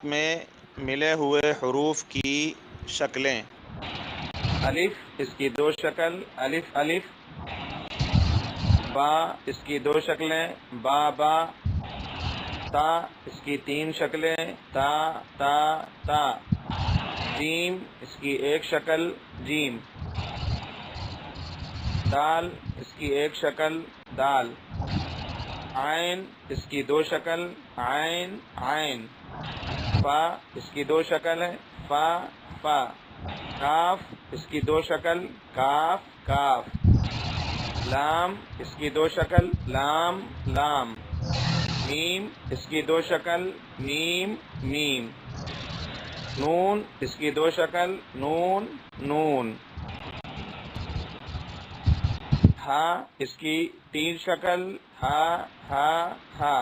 میں ملے ہوئے حروف کی شکلیں۔ الف اس کی دو شکل الف الف، با اس کی دو شکلیں با با، تا اس کی تین شکلیں تا تا تا، جیم اس کی ایک شکل جیم، دال اس کی ایک شکل دال، عین اس کی دو شکل عین عین، فا اس کی دو شکل ہے فا فا، کاف اس کی دو شکل کاف کاف، لام اس کی دو شکل لام لام، میم اس کی دو شکل میم میم، نون اس کی دو شکل نون نون، ہا اس کی تین شکل ہا ہا ہا،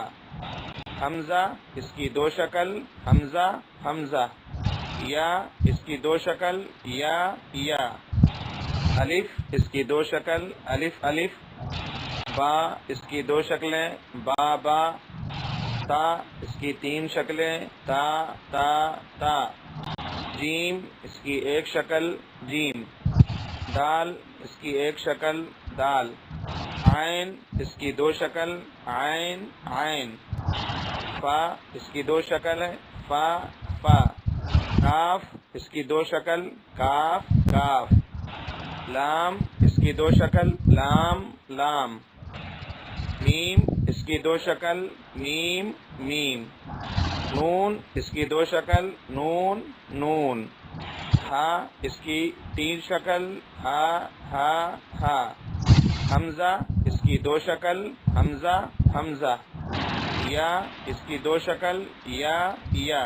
حمزہ اس کی دو شکل حمزہ حمزہ، یا اس کی دو شکل یا یا، الف اس کی دو شکل الف الف، با اس کی دو شکلیں با با، تا اس کی تین شکلیں تا تا تا، جیم اس کی ایک شکل جیم، دال اس کی ایک شکل دال، عین اس کی دو شکل عین عین، فا اس کی دو شکل ہے فا فا، کاف اس کی دو شکل کاف کاف، لام اس کی دو شکل لام لام، میم اس کی دو شکل میم میم، نون اس کی دو شکل نون نون، ہا اس کی تین شکل ہا ہا ہا، حمزہ اس کی دو شکل حمزہ حمزہ، یا اس کی دو شکل یا یا۔